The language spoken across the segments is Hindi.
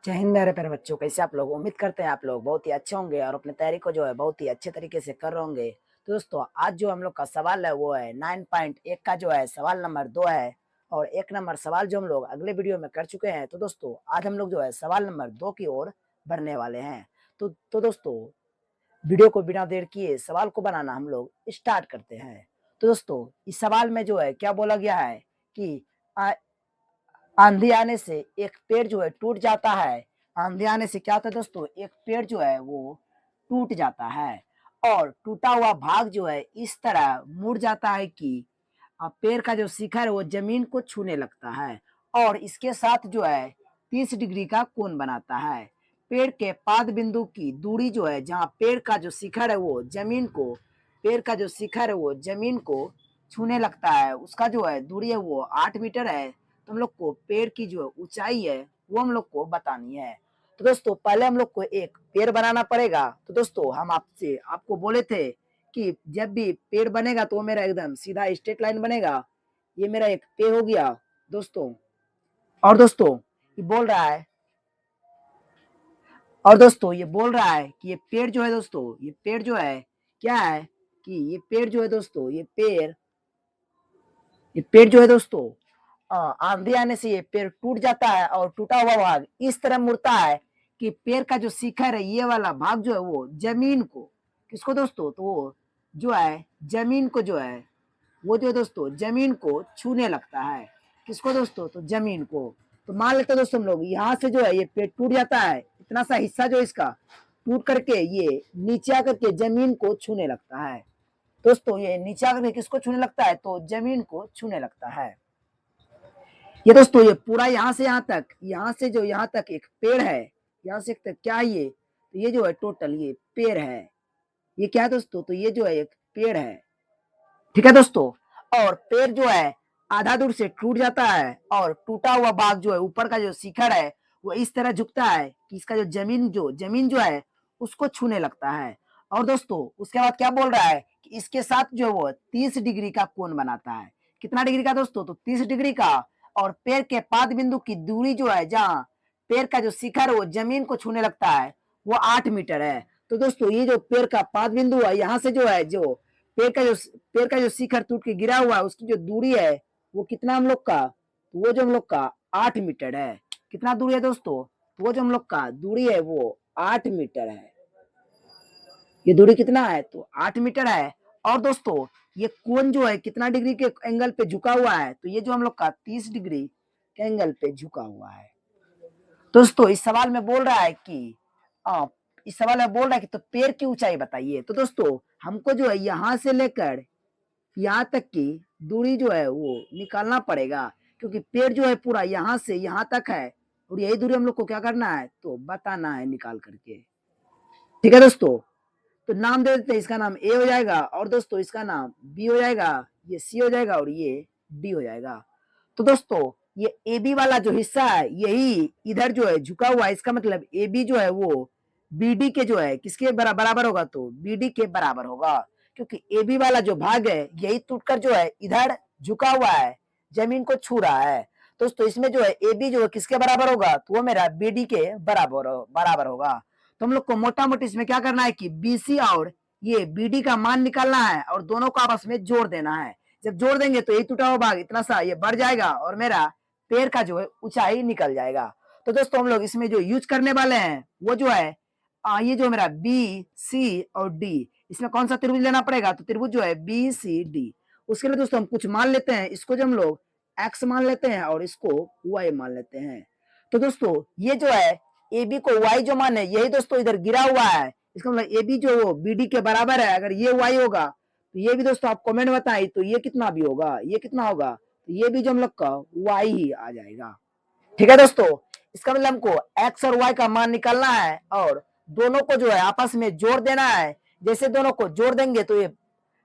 जय हिंद मेरे प्यारे बच्चों, कैसे आप लोग? उम्मीद करते हैं आप लोग बहुत ही अच्छे होंगे और अपनी तैयारी को जो है बहुत ही अच्छे तरीके से कर रहे होंगे। तो दोस्तों, आज जो हम लोग का सवाल है वो है 9.1 का जो है सवाल नंबर 2 है। और 1 नंबर सवाल जो हम लोग अगले वीडियो में कर चुके हैं। तो दोस्तों, आज हम लोग जो है सवाल नंबर 2 की ओर बढ़ने वाले हैं। तो दोस्तों, वीडियो को बिना देर किए सवाल को बनाना हम लोग स्टार्ट करते हैं। तो दोस्तों, इस सवाल में जो है क्या बोला गया है कि आंधी आने से एक पेड़ जो है टूट जाता है। आंधी आने से क्या होता है दोस्तों, एक पेड़ जो है वो टूट जाता है और टूटा हुआ भाग जो है इस तरह मुड़ जाता है कि पेड़ का जो शिखर है वो जमीन को छूने लगता है और इसके साथ जो है 30 डिग्री का कोण बनाता है। पेड़ के पाद बिंदु की दूरी जो है, जहाँ पेड़ का जो शिखर है वो जमीन को पेड़ का जो शिखर है वो जमीन को छूने लगता है, उसका जो है दूरी है वो 8 मीटर है। तो हम लोग को पेड़ की जो ऊंचाई है वो हम लोग को बतानी है। तो दोस्तों, पहले हम लोग को एक पेड़ बनाना पड़ेगा। तो दोस्तों, हम आपको बोले थे कि जब भी पेड़ बनेगा तो वो मेरा एकदम सीधा स्ट्रेट लाइन बनेगा। ये मेरा एक पेड़ हो गया दोस्तों। और दोस्तों, ये बोल रहा है और दोस्तों ये बोल रहा है कि ये पेड़ जो है दोस्तों, ये पेड़ जो है क्या है कि ये पेड़ जो है दोस्तों, ये पेड़ जो है दोस्तों, आंधी आने से ये पेड़ टूट जाता है और टूटा हुआ भाग इस तरह मुड़ता है कि पेड़ का जो शिखर है ये वाला भाग जो है वो जमीन को, किसको दोस्तों, तो वो जो है जमीन को जो है वो जो है दोस्तों जमीन को छूने लगता है। किसको दोस्तों, तो जमीन को। तो मान लेते हैं दोस्तों, हम लोग यहाँ से जो है ये पेड़ टूट जाता है, इतना सा हिस्सा जो इसका टूट करके ये नीचे आकर के जमीन को छूने लगता है। दोस्तों, ये नीचे आकर के किसको छूने लगता है, तो जमीन को छूने लगता है। ये दोस्तों, ये पूरा यहाँ से यहाँ तक, यहाँ से जो यहाँ तक एक पेड़ है, यहाँ से तक क्या है ये, तो ये जो है टोटल ये पेड़ है। ये क्या है दोस्तों, तो ये जो है एक पेड़ है। ठीक है दोस्तों। और पेड़ जो है आधा दूर से टूट जाता है और टूटा हुआ भाग जो है ऊपर का जो शिखर है वो इस तरह झुकता है कि इसका जो जमीन जो है उसको छूने लगता है। और दोस्तों, उसके बाद क्या बोल रहा है कि इसके साथ जो वो 30 डिग्री का कोण बनाता है। कितना डिग्री का दोस्तों, तो 30 डिग्री का। और पेड़ के पाद बिंदु की दूरी जो है, जहाँ पेड़ का जो शिखर है वो जमीन को छूने लगता है, वो 8 मीटर है। तो दोस्तों, ये जो पेड़ का पाद बिंदु है, यहाँ से जो है जो पेड़ का जो पेड़ का जो शिखर टूट के गिरा हुआ है उसकी जो दूरी है वो कितना हम लोग का, तो वो जो हम लोग का 8 मीटर है। कितना दूरी है दोस्तों, तो वो जो हम लोग का दूरी है वो 8 मीटर है। ये दूरी कितना है, तो 8 मीटर है। और दोस्तों, ये कोण जो है कितना डिग्री के एंगल पे झुका हुआ है, तो ये जो हम लोग का 30 डिग्री के एंगल पे झुका हुआ है। दोस्तों, इस सवाल में बोल रहा है कि आ, इस सवाल में बोल रहा है कि तो पेड़ की ऊंचाई बताइए। तो दोस्तों, हमको जो है यहाँ से लेकर यहाँ तक की दूरी जो है वो निकालना पड़ेगा, क्योंकि पेड़ जो है पूरा यहाँ से यहाँ तक है और यही दूरी हम लोग को क्या करना है, तो बताना है निकाल करके। ठीक है दोस्तों, तो नाम दे देते हैं। इसका नाम ए हो जाएगा और दोस्तों इसका नाम बी हो जाएगा, ये सी हो जाएगा और ये डी हो जाएगा। तो दोस्तों, ये ए बी वाला जो हिस्सा है यही इधर जो है झुका हुआ है, इसका मतलब ए बी जो है वो बी डी के जो है किसके बराबर होगा, तो बी डी के बराबर होगा। क्योंकि ए बी वाला जो भाग है यही टूटकर जो है इधर झुका हुआ है, जमीन को छू रहा है। दोस्तों, इसमें जो है ए बी जो है किसके बराबर होगा, तो वो मेरा बी डी के बराबर होगा। तो हम लोग को मोटा मोटी इसमें क्या करना है कि बीसी और ये बीडी का मान निकालना है और दोनों को आपस में जोड़ देना है। जब जोड़ देंगे तो ये टूटा हुआ भाग इतना सा ये बढ़ जाएगा और मेरा पेड़ का जो है ऊंचाई निकल जाएगा। तो दोस्तों, हम लोग इसमें जो यूज करने वाले हैं वो जो है ये जो मेरा बी सी और डी, इसमें कौन सा त्रिभुज लेना पड़ेगा, तो त्रिभुज जो है बी सी डी। उसके लिए दोस्तों हम कुछ मान लेते हैं, इसको जो हम लोग एक्स मान लेते हैं और इसको वाई मान लेते हैं। तो दोस्तों, ये जो है ए बी को वाई जो मान है यही दोस्तों इधर गिरा हुआ है, इसका मतलब ए बी जो बी डी के बराबर है। अगर ये वाई होगा तो ये भी दोस्तों आप कमेंट बताइए, तो ये कितना भी होगा, ये कितना होगा, तो ये भी जो हम लोग का वाई ही आ जाएगा। ठीक है दोस्तों, इसका मतलब हमको एक्स और वाई का मान निकालना है और दोनों को जो है आपस में जोड़ देना है। जैसे दोनों को जोड़ देंगे तो ये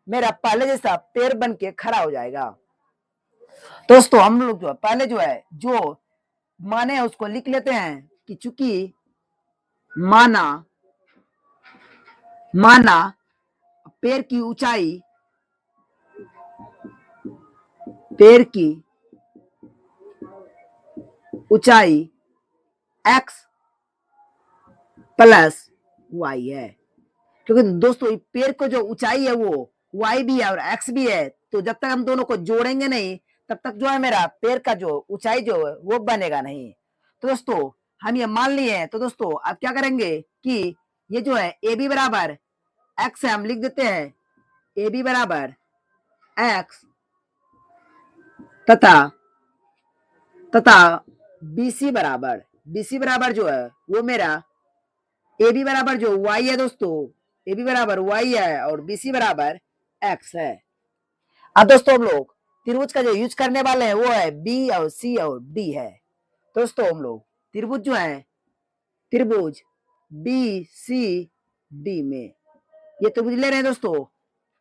मेरा पहले जैसा पेड़ बन के खड़ा हो जाएगा। दोस्तों, हम लोग जो है पहले जो है जो माने उसको लिख लेते हैं कि चूंकि माना माना पेड़ की ऊंचाई ऊंचाई x प्लस वाई है, क्योंकि दोस्तों पेड़ को जो ऊंचाई है वो वाई भी है और एक्स भी है, तो जब तक हम दोनों को जोड़ेंगे नहीं तब तक जो है मेरा पेड़ का जो ऊंचाई जो है वो बनेगा नहीं। तो दोस्तों हम ये मान लिए हैं, तो दोस्तों अब क्या करेंगे कि ये जो है ए बी बराबर एक्स है, हम लिख देते हैं ए बी बराबर एक्स तथा तथा बी सी बराबर जो है वो मेरा ए बी बराबर जो वाई है दोस्तों, ए बी बराबर वाई है और बी सी बराबर एक्स है। अब दोस्तों हम लोग त्रिभुज का जो यूज करने वाले हैं वो है बी और सी और डी है। दोस्तों हम लोग त्रिभुज जो है त्रिभुज बी सी डी में ये त्रिभुज ले रहे हैं दोस्तों,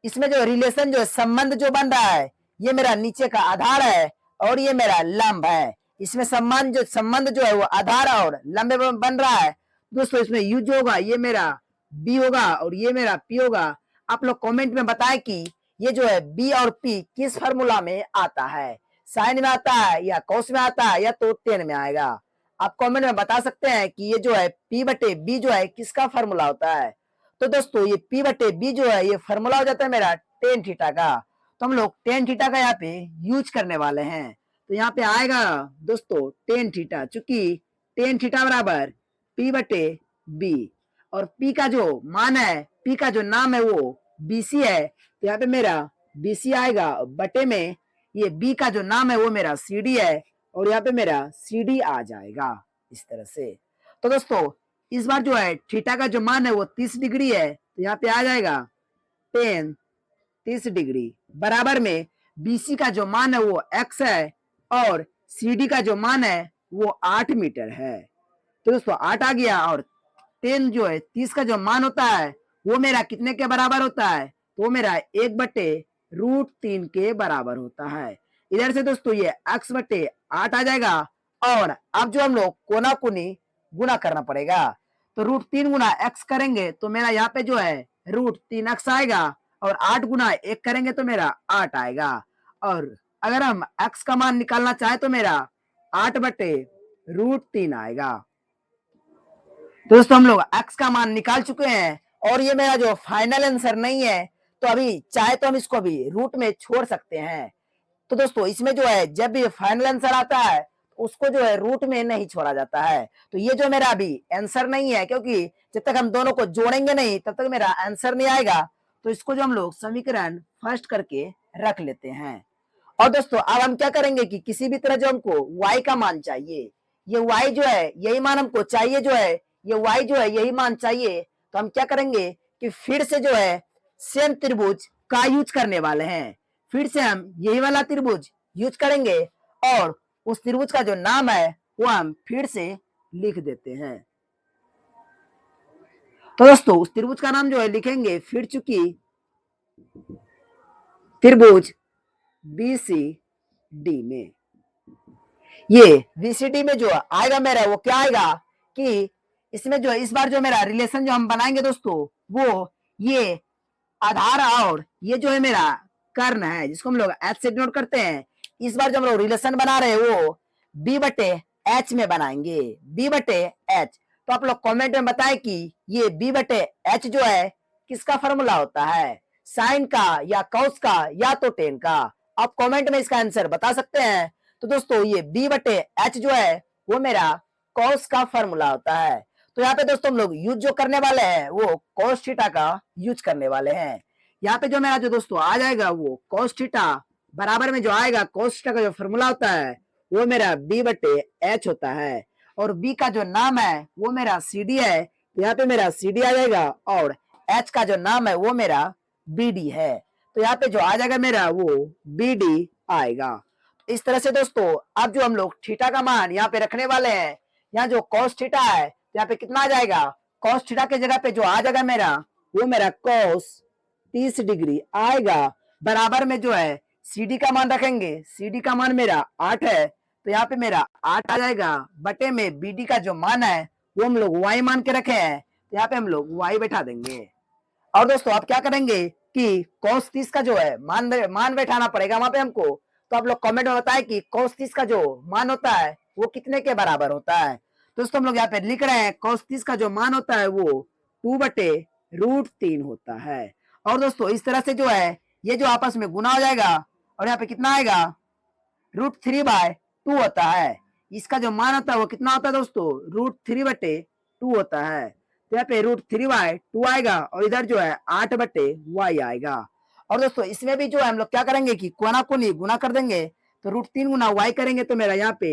इसमें जो रिलेशन जो है संबंध जो बन रहा है ये मेरा नीचे का आधार है और ये मेरा लंब है। इसमें संबंध जो है वो आधार और लंब बन रहा है दोस्तों। इसमें यू जो होगा ये मेरा बी होगा और ये मेरा पी होगा। आप लोग कमेंट में बताएं कि ये जो है बी और पी किस फार्मूला में आता है, साइन में आता है या कॉस में आता है या तो टेन में आएगा। आप कमेंट में बता सकते हैं कि ये जो है पी बटे बी जो है किसका फार्मूला होता है। तो दोस्तों ये पी बटे बी जो है ये फार्मूला हो जाता है मेरा टेन थीटा का। तो हम लोग टेन थीटा का यहाँ पे यूज करने वाले हैं, तो यहाँ पे आएगा दोस्तों टेन थीटा, चूंकि टेन थीटा बराबर पी बटे बी और पी का जो मान है, पी का जो नाम है वो बीसी है, तो यहाँ पे मेरा बीसी आएगा बटे में ये बी का जो नाम है वो मेरा सी डी है और यहाँ पे मेरा सी डी आ जाएगा इस तरह से। तो दोस्तों इस बार जो है थीटा का जो मान है वो 30 डिग्री है, तो यहाँ पे आ जाएगा टेन 30 डिग्री बराबर में बीसी का जो मान है वो एक्स है और सीडी का जो मान है वो 8 मीटर है। तो दोस्तों 8 आ गया और 10 जो है 30 का जो मान होता है वो मेरा कितने के बराबर होता है, तो वो मेरा 1/√3 के बराबर होता है। इधर से दोस्तों ये x/8 आ जाएगा और अब जो हम लोग कोना कोनी गुना करना पड़ेगा, तो √3 गुना x करेंगे तो मेरा यहाँ पे जो है √3x आएगा और 8 गुना 1 करेंगे तो मेरा 8 आएगा। और अगर हम x का मान निकालना चाहे तो मेरा 8/√3 आएगा। तो दोस्तों हम लोग x का मान निकाल चुके हैं और ये मेरा जो फाइनल आंसर नहीं है, तो अभी चाहे तो हम इसको अभी रूट में छोड़ सकते हैं। तो दोस्तों इसमें जो है जब भी फाइनल आंसर आता है उसको जो है रूट में नहीं छोड़ा जाता है। तो ये जो मेरा अभी आंसर नहीं है, क्योंकि जब तक हम दोनों को जोड़ेंगे नहीं तब तक मेरा आंसर नहीं आएगा। तो इसको जो हम लोग समीकरण फर्स्ट करके रख लेते हैं। और दोस्तों अब हम क्या करेंगे कि किसी भी तरह जो हमको y का मान चाहिए, ये y जो है यही मान हमको चाहिए, जो है ये y जो है यही मान चाहिए, तो हम क्या करेंगे कि फिर से जो है सेम त्रिभुज का यूज करने वाले हैं। फिर से हम यही वाला त्रिभुज यूज करेंगे और उस त्रिभुज का जो नाम है वो हम फिर से लिख देते हैं। तो दोस्तों उस त्रिभुज का नाम जो है लिखेंगे फिर, चूंकि त्रिभुज BCD में ये BCD में जो आएगा मेरा वो क्या आएगा कि इसमें जो इस बार जो मेरा रिलेशन जो हम बनाएंगे दोस्तों वो ये आधार और ये जो है मेरा कर्ण है जिसको हम लोग H से डिनोट करते हैं। इस बार जो हम लोग रिलेशन बना रहे हैं वो B/H में बनाएंगे, B/H। तो आप लोग कमेंट में बताएं कि ये B/H जो है किसका फॉर्मूला होता है, साइन का या कॉस का या तो टेन का। आप कमेंट में इसका आंसर बता सकते हैं। तो दोस्तों ये B/H जो है वो मेरा कॉस का फॉर्मूला होता है। तो यहाँ पे दोस्तों हम लोग यूज जो करने वाले हैं वो कॉस थीटा का यूज करने वाले हैं। यहाँ पे जो मेरा जो दोस्तों आ जाएगा वो कॉस थीटा बराबर में जो आएगा कॉस थीटा का जो फॉर्मूला होता है वो मेरा B/H होता है और B का जो नाम है वो मेरा CD है, तो यहाँ पे मेरा CD आ जाएगा और H का जो नाम है वो मेरा BD है, तो यहाँ पे जो आ जाएगा मेरा वो BD आएगा। इस तरह से दोस्तों अब जो हम लोग थीटा का मान यहाँ पे रखने वाले हैं, यहाँ जो कॉस थीटा है यहाँ पे कितना आ जाएगा, कॉस थीटा के जगह पे जो आ जाएगा मेरा वो मेरा कॉस 30 डिग्री आएगा बराबर में जो है CD का मान रखेंगे, CD का मान मेरा 8 है, तो यहाँ पे मेरा 8 आ जाएगा बटे में BD का जो मान है वो हम लोग y मान के रखे हैं, तो यहाँ पे हम लोग y बैठा देंगे। और दोस्तों आप क्या करेंगे कि cos 30 का जो है मान बैठाना पड़ेगा वहां पे हमको। तो आप लोग कमेंट में बताएं कि cos 30 का जो मान होता है वो कितने के बराबर होता है। दोस्तों हम लोग यहाँ पे लिख रहे हैं cos 30 का जो मान होता है वो 2/√3 होता है। और दोस्तों इस तरह से जो है ये जो आपस में गुना हो जाएगा और यहाँ पे कितना आएगा √3/2 होता है। इसका जो मान होता है वो कितना होता है दोस्तों √3/2 होता है। तो यहाँ पे √3/2 आएगा और इधर जो है 8/y आएगा। और दोस्तों इसमें भी जो है हम लोग क्या करेंगे कि कोना कोनी गुना कर देंगे, तो √3 गुना y करेंगे तो मेरा यहाँ पे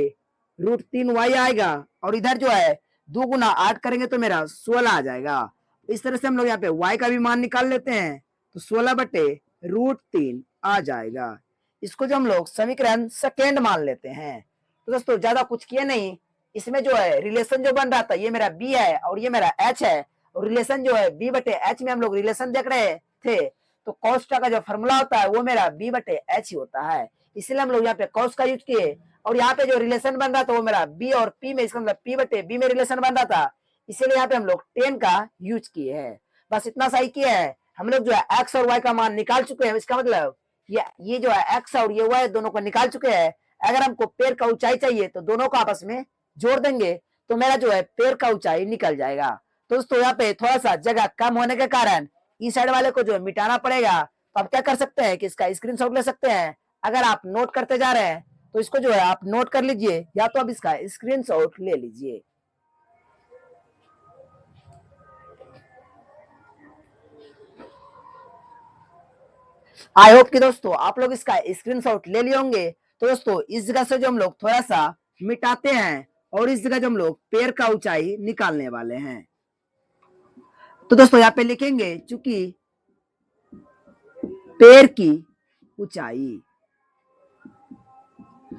√3y आएगा और इधर जो है 2 गुना 8 करेंगे तो मेरा 16 आ जाएगा। इस तरह से हम लोग यहाँ पे y का भी मान निकाल लेते हैं, तो 16/√3 आ जाएगा। इसको जो हम लोग समीकरण सेकेंड मान लेते हैं। तो दोस्तों ज्यादा कुछ किए नहीं, इसमें जो है रिलेशन जो बन रहा था ये मेरा b है और ये मेरा h है, और रिलेशन जो है b/h में हम लोग रिलेशन देख रहे थे, तो कॉस का जो फॉर्मूला होता है वो मेरा b/h ही होता है, इसलिए हम लोग यहाँ पे कॉस का यूज किए। और यहाँ पे जो रिलेशन बन रहा था वो मेरा b और p में, इसका मतलब p/b में रिलेशन बन रहा था, इसीलिए यहाँ पे हम लोग tan का यूज किए हैं। बस इतना सही किया है, हम लोग जो है x और y का मान निकाल चुके हैं। इसका मतलब ये जो है x और ये y दोनों को निकाल चुके हैं। अगर हमको पेड़ का ऊंचाई चाहिए तो दोनों को आपस में जोड़ देंगे तो मेरा जो है पेड़ का ऊंचाई निकल जाएगा। तो दोस्तों यहाँ पे थोड़ा सा जगह कम होने के कारण इस साइड वाले को जो है मिटाना पड़ेगा। तो आप क्या कर सकते हैं कि इसका स्क्रीनशॉट ले सकते हैं। अगर आप नोट करते जा रहे हैं तो इसको जो है आप नोट कर लीजिए, या तो आप इसका स्क्रीनशॉट ले लीजिए। आई होप कि दोस्तों आप लोग इसका स्क्रीनशॉट ले लिए होंगे। तो दोस्तों इस जगह से जो हम लोग थोड़ा सा मिटाते हैं और इस जगह जो हम लोग पेड़ का ऊंचाई निकालने वाले हैं, तो दोस्तों यहाँ पे लिखेंगे चूंकि पेड़ की ऊंचाई,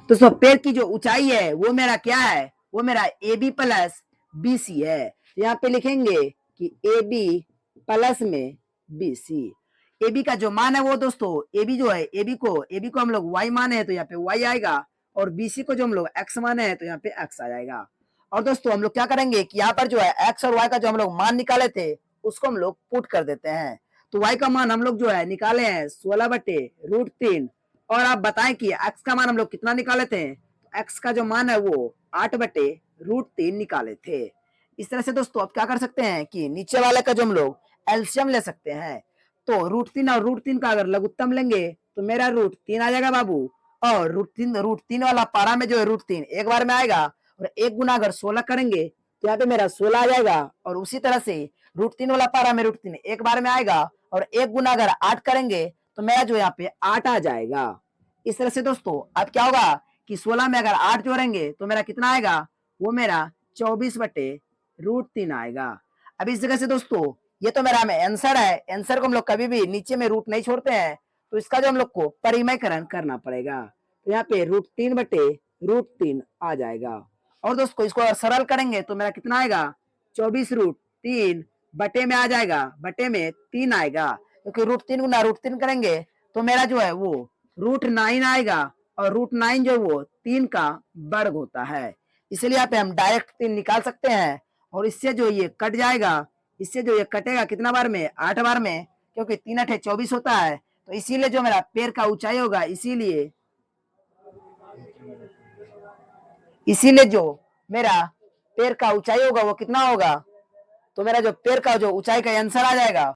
दोस्तों पेड़ की जो ऊंचाई है वो मेरा क्या है, वो मेरा AB प्लस BC है। यहाँ पे लिखेंगे कि AB प्लस में BC। AB का जो मान है वो दोस्तों AB जो है AB को हम लोग Y माने हैं तो यहाँ पे Y आएगा, और BC को जो हम लोग X माने हैं तो यहाँ पे X आ जाएगा। और दोस्तों हम लोग क्या करेंगे कि यहाँ पर जो है X और Y का जो हम लोग मान निकाले थे उसको हम लोग पुट कर देते हैं। तो Y का मान हम लोग जो है निकाले हैं 16/√3, और आप बताएं कि x का मान हम लोग कितना निकाले थे। x का जो मान है वो 8/√3 निकाले थे। इस तरह से दोस्तों आप क्या कर सकते हैं कि नीचे वाले का जो हम लोग एलसीएम ले सकते हैं, तो √3 और √3 का अगर लघुत्तम लेंगे तो मेरा √3 आ जाएगा बाबू, और √3 वाला पारा में जो है √3 एक बार में आएगा, और एक गुना अगर 16 करेंगे तो यहाँ पे मेरा 16 आ जाएगा, और उसी तरह से √3 वाला पारा में √3 एक बार में आएगा, और एक गुना अगर 8 करेंगे तो मेरा जो यहाँ पे 8 आ जाएगा। इस तरह से दोस्तों अब क्या होगा कि 16 में अगर 8 जोड़ेंगे तो मेरा कितना आएगा, वो मेरा 24/√3 आएगा। अब इस जगह से दोस्तों ये तो मेरा आंसर है, आंसर को हम लोग कभी भी नीचे में रूट नहीं छोड़ते हैं, तो इसका जो हम लोग को परिमयकरण करना पड़ेगा। तो यहाँ पे √3/√3 आ जाएगा। और दोस्तों इसको अगर सरल करेंगे तो मेरा कितना आएगा 24√3 बटे में आ जाएगा, बटे में 3 आएगा, क्योंकि √3 गुना √3 करेंगे तो मेरा जो है वो √9 आएगा, और √9 जो वो 3 का वर्ग होता है, इसलिए यहाँ पे हम डायरेक्ट 3 निकाल सकते हैं। और इससे जो ये कट जाएगा, इससे जो ये कटेगा कितना बार में 8 बार में, क्योंकि 3 8 24 होता है, तो इसीलिए जो मेरा पेड़ का ऊंचाई होगा, इसीलिए जो मेरा पेड़ का ऊंचाई होगा वो कितना होगा, तो मेरा जो पेड़ का जो ऊंचाई का आंसर आ जाएगा